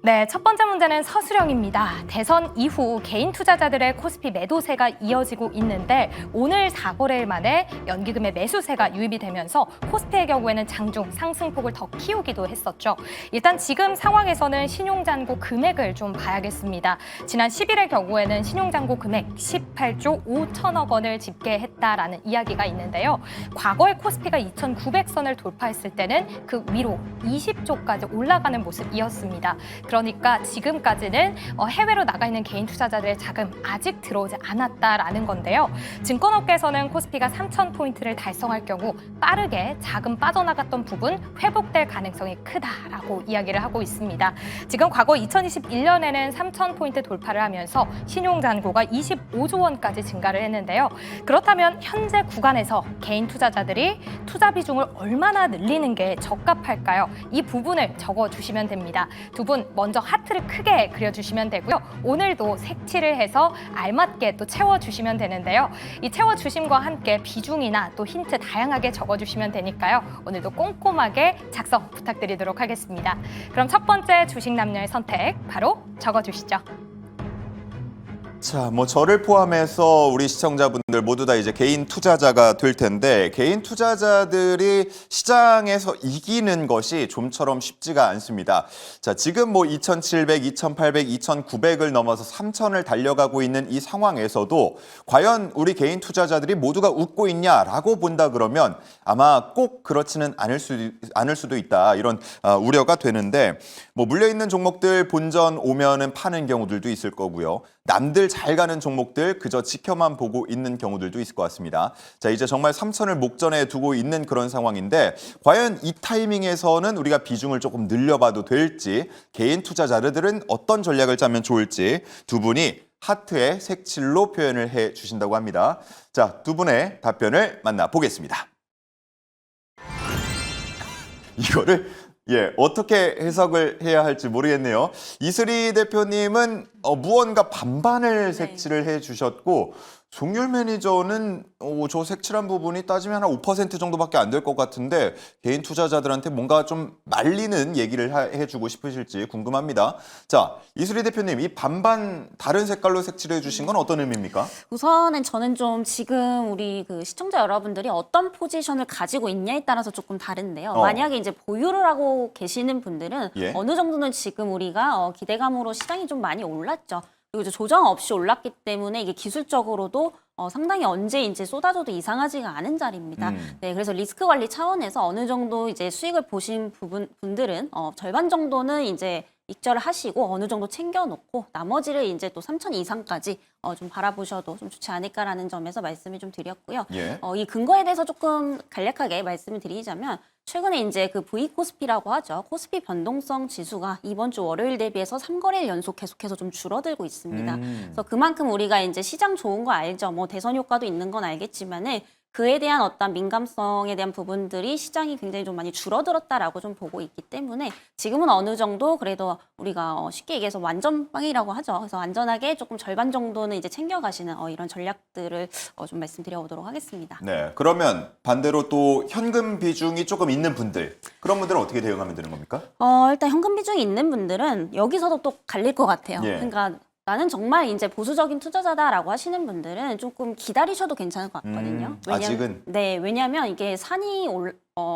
네, 첫 번째 문제는 서술형입니다. 대선 이후 개인 투자자들의 코스피 매도세가 이어지고 있는데 오늘 4거래일 만에 연기금의 매수세가 유입이 되면서 코스피의 경우에는 장중 상승폭을 더 키우기도 했었죠. 일단 지금 상황에서는 신용잔고 금액을 좀 봐야겠습니다. 지난 10일의 경우에는 신용잔고 금액 18조 5천억 원을 집계했다라는 이야기가 있는데요. 과거에 코스피가 2,900선을 돌파했을 때는 그 위로 20조까지 올라가는 모습이었습니다. 그러니까 지금까지는 해외로 나가 있는 개인 투자자들의 자금 아직 들어오지 않았다라는 건데요. 증권업계에서는 코스피가 3,000포인트를 달성할 경우 빠르게 자금 빠져나갔던 부분 회복될 가능성이 크다라고 이야기를 하고 있습니다. 지금 과거 2021년에는 3,000포인트 돌파를 하면서 신용잔고가 25조 원까지 증가를 했는데요. 그렇다면 현재 구간에서 개인 투자자들이 투자 비중을 얼마나 늘리는 게 적합할까요? 이 부분을 적어주시면 됩니다. 두 분 먼저 하트를 크게 그려주시면 되고요. 오늘도 색칠을 해서 알맞게 또 채워주시면 되는데요. 이 채워주심과 함께 비중이나 또 힌트 다양하게 적어주시면 되니까요. 오늘도 꼼꼼하게 작성 부탁드리도록 하겠습니다. 그럼 첫 번째 주식 남녀의 선택 바로 적어주시죠. 자, 저를 포함해서 우리 시청자분들 모두 다 이제 개인 투자자가 될 텐데 개인 투자자들이 시장에서 이기는 것이 좀처럼 쉽지가 않습니다. 자, 지금 2,700, 2,800, 2,900을 넘어서 3,000을 달려가고 있는 이 상황에서도 과연 우리 개인 투자자들이 모두가 웃고 있냐라고 본다 그러면 아마 꼭 그렇지는 않을 수도 있다. 이런 우려가 되는데 물려있는 종목들 본전 오면은 파는 경우들도 있을 거고요. 남들 잘 가는 종목들 그저 지켜만 보고 있는 경우들도 있을 것 같습니다. 자, 이제 정말 3,000을 목전에 두고 있는 그런 상황인데 과연 이 타이밍에서는 우리가 비중을 조금 늘려봐도 될지 개인 투자자들은 어떤 전략을 짜면 좋을지 두 분이 하트에 색칠로 표현을 해 주신다고 합니다. 자, 두 분의 답변을 만나보겠습니다. 이거를 어떻게 해석을 해야 할지 모르겠네요. 이슬이 대표님은 무언가 반반을 색칠을 해주셨고 송율 매니저는 저 색칠한 부분이 따지면 한 5% 정도밖에 안 될 것 같은데 개인 투자자들한테 뭔가 좀 말리는 얘기를 해주고 싶으실지 궁금합니다. 자, 이슬이 대표님, 이 반반 다른 색깔로 색칠해 주신 건 어떤 의미입니까? 우선은 저는 좀 지금 우리 그 시청자 여러분들이 어떤 포지션을 가지고 있냐에 따라서 조금 다른데요. 만약에 이제 보유를 하고 계시는 분들은 어느 정도는 지금 우리가 기대감으로 시장이 좀 많이 올랐죠. 그리고 이제 조정 없이 올랐기 때문에 이게 기술적으로도 상당히 언제 이제 쏟아져도 이상하지가 않은 자리입니다. 네, 그래서 리스크 관리 차원에서 어느 정도 이제 수익을 보신 분들은 절반 정도는 이제 익절을 하시고 어느 정도 챙겨놓고 나머지를 이제 또 3,000 이상까지 좀 바라보셔도 좀 좋지 않을까라는 점에서 말씀을 좀 드렸고요. 이 근거에 대해서 조금 간략하게 말씀을 드리자면 최근에 이제 그 V코스피라고 하죠. 코스피 변동성 지수가 이번 주 월요일 대비해서 3거래일 연속 계속해서 좀 줄어들고 있습니다. 그래서 그만큼 우리가 이제 시장 좋은 거 알죠. 대선 효과도 있는 건 알겠지만은 그에 대한 어떤 민감성에 대한 부분들이 시장이 굉장히 좀 많이 줄어들었다라고 좀 보고 있기 때문에 지금은 어느 정도 그래도 우리가 쉽게 얘기해서 완전빵이라고 하죠. 그래서 안전하게 조금 절반 정도는 이제 챙겨가시는 이런 전략들을 좀 말씀드려보도록 하겠습니다. 네, 그러면 반대로 또 현금 비중이 조금 있는 분들, 그런 분들은 어떻게 대응하면 되는 겁니까? 일단 현금 비중이 있는 분들은 여기서도 또 갈릴 것 같아요. 그러니까 나는 정말 이제 보수적인 투자자다라고 하시는 분들은 조금 기다리셔도 괜찮을 것 같거든요. 아직은? 네, 왜냐하면 이게 산이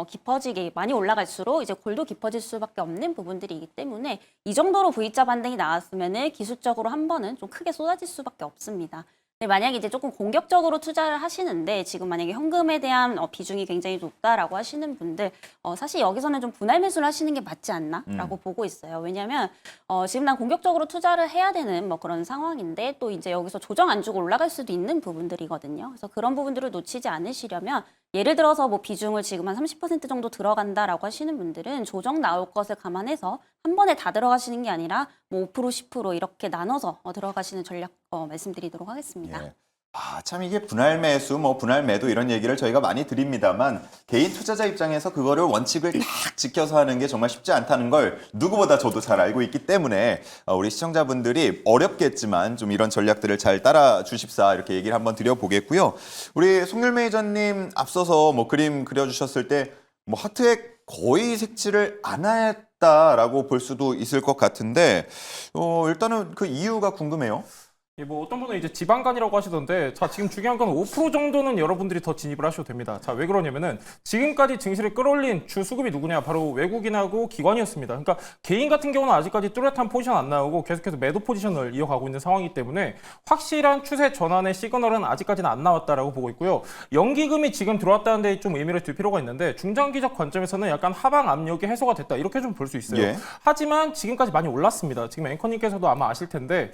깊어지게 많이 올라갈수록 이제 골도 깊어질 수밖에 없는 부분들이기 때문에 이 정도로 V자 반등이 나왔으면은 기술적으로 한 번은 좀 크게 쏟아질 수밖에 없습니다. 만약에 이제 조금 공격적으로 투자를 하시는데 지금 만약에 현금에 대한 비중이 굉장히 높다라고 하시는 분들 사실 여기서는 좀 분할 매수를 하시는 게 맞지 않나라고 보고 있어요. 왜냐하면 지금 난 공격적으로 투자를 해야 되는 그런 상황인데 또 이제 여기서 조정 안 주고 올라갈 수도 있는 부분들이거든요. 그래서 그런 부분들을 놓치지 않으시려면 예를 들어서 비중을 지금 한 30% 정도 들어간다라고 하시는 분들은 조정 나올 것을 감안해서 한 번에 다 들어가시는 게 아니라 5%, 10% 이렇게 나눠서 들어가시는 전략 말씀드리도록 하겠습니다. 참 이게 분할 매수, 분할 매도 이런 얘기를 저희가 많이 드립니다만 개인 투자자 입장에서 그거를 원칙을 딱 지켜서 하는 게 정말 쉽지 않다는 걸 누구보다 저도 잘 알고 있기 때문에 우리 시청자분들이 어렵겠지만 좀 이런 전략들을 잘 따라 주십사 이렇게 얘기를 한번 드려보겠고요. 우리 송율 매니저님 앞서서 그림 그려주셨을 때 하트에 거의 색칠을 안 했다라고 볼 수도 있을 것 같은데 일단은 그 이유가 궁금해요. 예, 뭐 어떤 분은 이제 지방간이라고 하시던데, 자, 지금 중요한 건 5% 정도는 여러분들이 더 진입을 하셔도 됩니다. 자, 왜 그러냐면은 지금까지 증시를 끌어올린 주 수급이 누구냐? 바로 외국인하고 기관이었습니다. 그러니까 개인 같은 경우는 아직까지 뚜렷한 포지션 안 나오고 계속해서 매도 포지션을 이어가고 있는 상황이기 때문에 확실한 추세 전환의 시그널은 아직까지는 안 나왔다라고 보고 있고요. 연기금이 지금 들어왔다는 데 좀 의미를 둘 필요가 있는데, 중장기적 관점에서는 약간 하방 압력이 해소가 됐다, 이렇게 좀 볼 수 있어요. 예. 하지만 지금까지 많이 올랐습니다. 지금 앵커님께서도 아마 아실 텐데,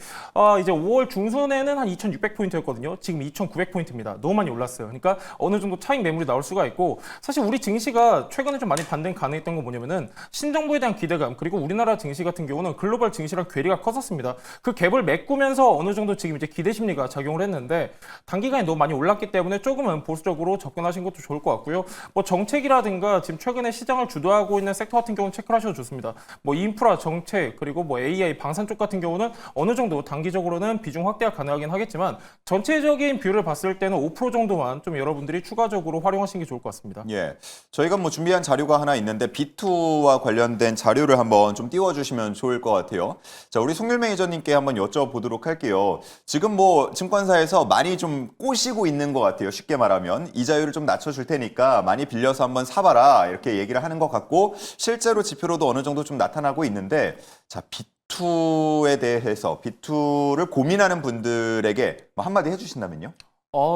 이제 5월 중순에는 한 2,600포인트였거든요. 지금 2,900포인트입니다. 너무 많이 올랐어요. 그러니까 어느 정도 차익 매물이 나올 수가 있고, 사실 우리 증시가 최근에 좀 많이 반등 가능했던 건 뭐냐면은 신정부에 대한 기대감, 그리고 우리나라 증시 같은 경우는 글로벌 증시랑 괴리가 컸었습니다. 그 갭을 메꾸면서 어느 정도 지금 이제 기대 심리가 작용을 했는데, 단기간에 너무 많이 올랐기 때문에 조금은 보수적으로 접근하신 것도 좋을 것 같고요. 뭐 정책이라든가 지금 최근에 시장을 주도하고 있는 섹터 같은 경우는 체크를 하셔도 좋습니다. 뭐 인프라 정책, 그리고 뭐 AI 방산 쪽 같은 경우는 어느 정도 단기적으로는 비중 확대가 가능하긴 하겠지만, 전체적인 뷰를 봤을 때는 5% 정도만 좀 여러분들이 추가적으로 활용하시는 게 좋을 것 같습니다. 예, 저희가 뭐 준비한 자료가 하나 있는데 B2와 관련된 자료를 한번 좀 띄워주시면 좋을 것 같아요. 자, 우리 송률 매니저님께 한번 여쭤보도록 할게요. 지금 뭐 증권사에서 많이 좀 꼬시고 있는 것 같아요. 쉽게 말하면 이자율을 좀 낮춰줄 테니까 많이 빌려서 한번 사봐라, 이렇게 얘기를 하는 것 같고, 실제로 지표로도 어느 정도 좀 나타나고 있는데, 자, B2에 대해서 B2를 고민하는 분들에게 뭐 한마디 해주신다면요?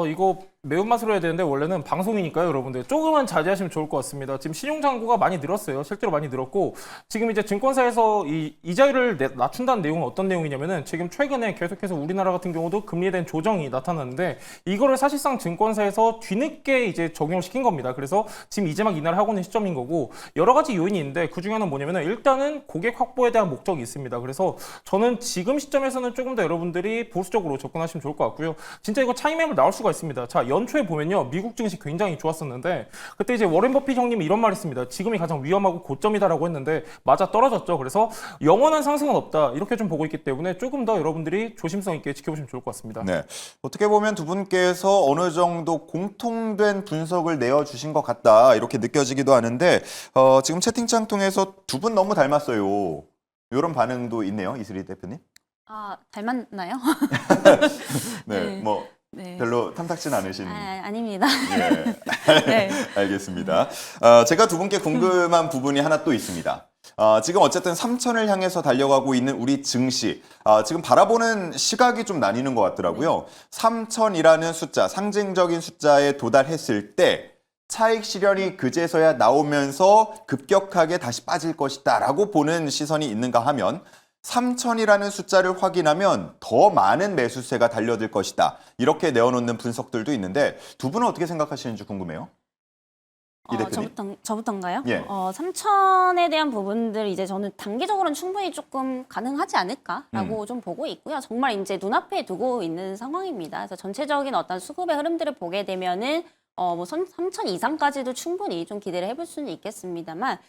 이거 매운맛으로 해야 되는데 원래는 방송이니까요, 여러분들. 조금만 자제하시면 좋을 것 같습니다. 지금 신용장구가 많이 늘었어요. 실제로 많이 늘었고, 지금 이제 증권사에서 이 이자율을 낮춘다는 내용은 어떤 내용이냐면은, 지금 최근에 계속해서 우리나라 같은 경우도 금리에 대한 조정이 나타났는데, 이거를 사실상 증권사에서 뒤늦게 이제 적용을 시킨 겁니다. 그래서 지금 이제 막 인하를 하고 있는 시점인 거고, 여러 가지 요인이 있는데, 그 중에 하나는 뭐냐면은, 일단은 고객 확보에 대한 목적이 있습니다. 그래서 저는 지금 시점에서는 조금 더 여러분들이 보수적으로 접근하시면 좋을 것 같고요. 진짜 이거 차익 매물 나올 수가 있습니다. 자, 연초에 보면요, 미국 증시 굉장히 좋았었는데, 그때 이제 워렌 버핏 형님이 이런 말 했습니다. 지금이 가장 위험하고 고점이다라고 했는데 맞아 떨어졌죠. 그래서 영원한 상승은 없다, 이렇게 좀 보고 있기 때문에 조금 더 여러분들이 조심성 있게 지켜보시면 좋을 것 같습니다. 네, 어떻게 보면 두 분께서 어느 정도 공통된 분석을 내어주신 것 같다, 이렇게 느껴지기도 하는데, 지금 채팅창 통해서 두 분 너무 닮았어요, 이런 반응도 있네요. 이슬이 대표님. 닮았나요? 네, 뭐 네. 별로 탐탁진 않으신. 아닙니다. 예. 네. 알겠습니다. 제가 두 분께 궁금한 부분이 하나 또 있습니다. 지금 어쨌든 3천을 향해서 달려가고 있는 우리 증시, 지금 바라보는 시각이 좀 나뉘는 것 같더라고요. 3천이라는 숫자, 상징적인 숫자에 도달했을 때 차익 실현이 그제서야 나오면서 급격하게 다시 빠질 것이다 라고 보는 시선이 있는가 하면, 3천이라는 숫자를 확인하면 더 많은 매수세가 달려들 것이다, 이렇게 내어놓는 분석들도 있는데, 두 분은 어떻게 생각하시는지 궁금해요. 이 대표님. 저부터인가요? 예. 3천에 대한 부분들 이제 저는 단기적으로는 충분히 조금 가능하지 않을까라고 좀 보고 있고요. 정말 이제 눈앞에 두고 있는 상황입니다. 그래서 전체적인 어떤 수급의 흐름들을 보게 되면은 뭐 3천 이상까지도 충분히 좀 기대를 해볼 수는 있겠습니다만,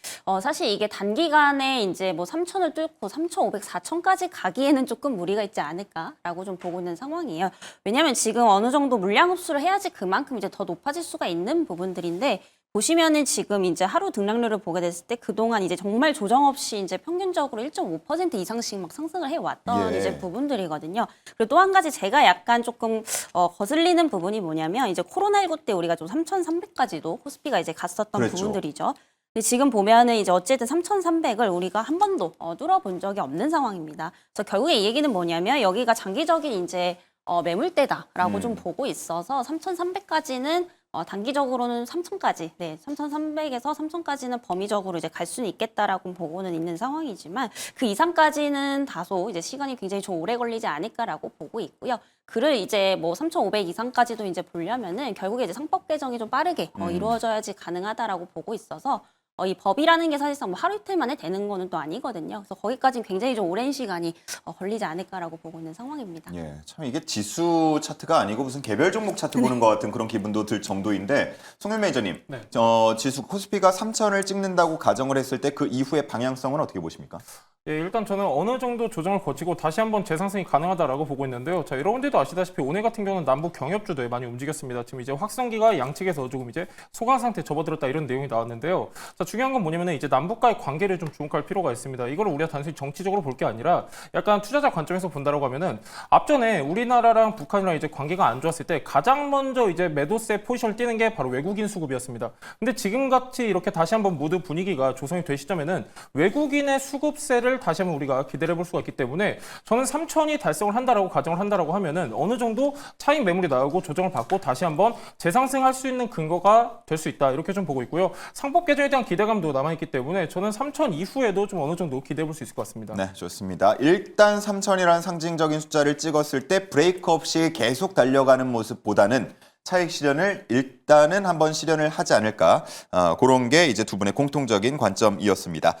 사실 이게 단기간에 이제 뭐 3천을 뚫고 3,500, 4천까지 가기에는 조금 무리가 있지 않을까라고 좀 보고 있는 상황이에요. 왜냐하면 지금 어느 정도 물량 흡수를 해야지 그만큼 이제 더 높아질 수가 있는 부분들인데, 보시면은 지금 이제 하루 등락률을 보게 됐을 때 그동안 이제 정말 조정 없이 이제 평균적으로 1.5% 이상씩 막 상승을 해왔던 예. 이제 부분들이거든요. 그리고 또 한 가지 제가 약간 조금 거슬리는 부분이 뭐냐면, 이제 코로나19 때 우리가 좀 3,300까지도 코스피가 이제 갔었던 그랬죠. 부분들이죠. 근데 지금 보면은 이제 어쨌든 3,300을 우리가 한 번도 뚫어본 적이 없는 상황입니다. 그래서 결국에 이 얘기는 뭐냐면, 여기가 장기적인 이제 매물대다라고 좀 보고 있어서 3,300까지는 단기적으로는 3천까지, 3,300에서 3천까지는 범위적으로 이제 갈 수는 있겠다라고 보고는 있는 상황이지만, 그 이상까지는 다소 이제 시간이 굉장히 좀 오래 걸리지 않을까라고 보고 있고요. 그를 이제 뭐 3,500 이상까지도 이제 보려면은 결국에 이제 상법 개정이 좀 빠르게 이루어져야지 가능하다라고 보고 있어서, 이 법이라는 게 사실상 뭐 하루 이틀 만에 되는 거는 또 아니거든요. 그래서 거기까지는 굉장히 좀 오랜 시간이 걸리지 않을까라고 보고 있는 상황입니다. 예, 참 이게 지수 차트가 아니고 무슨 개별 종목 차트 보는 것 같은 그런 기분도 들 정도인데, 송윤 매니저님, 네. 지수 코스피가 3천을 찍는다고 가정을 했을 때 그 이후의 방향성은 어떻게 보십니까? 예, 일단 저는 어느 정도 조정을 거치고 다시 한번 재상승이 가능하다라고 보고 있는데요. 자, 여러분들도 아시다시피 오늘 같은 경우는 남북 경협주도에 많이 움직였습니다. 지금 이제 확성기가 양측에서 조금 이제 소강 상태 접어들었다, 이런 내용이 나왔는데요. 자, 중요한 건 뭐냐면 이제 남북과의 관계를 좀 주목할 필요가 있습니다. 이걸 우리가 단순히 정치적으로 볼 게 아니라 약간 투자자 관점에서 본다라고 하면은 앞전에 우리나라랑 북한이랑 이제 관계가 안 좋았을 때 가장 먼저 이제 매도세 포지션을 띄는 게 바로 외국인 수급이었습니다. 근데 지금같이 이렇게 다시 한번 모두 분위기가 조성이 될 시점에는 외국인의 수급세를 다시 한번 우리가 기대를 해볼 수가 있기 때문에 저는 3천이 달성을 한다라고 가정을 한다라고 하면은 어느 정도 차익 매물이 나오고 조정을 받고 다시 한번 재상승할 수 있는 근거가 될 수 있다 이렇게 좀 보고 있고요. 상법 개정에 대한 기대감도 남아있기 때문에 저는 3천 이후에도 좀 어느 정도 기대해 볼 수 있을 것 같습니다. 네, 좋습니다. 일단 3천이라는 상징적인 숫자를 찍었을 때 브레이크 없이 계속 달려가는 모습보다는 차익 실현을 일단은 한번 실현을 하지 않을까, 그런 게 이제 두 분의 공통적인 관점이었습니다.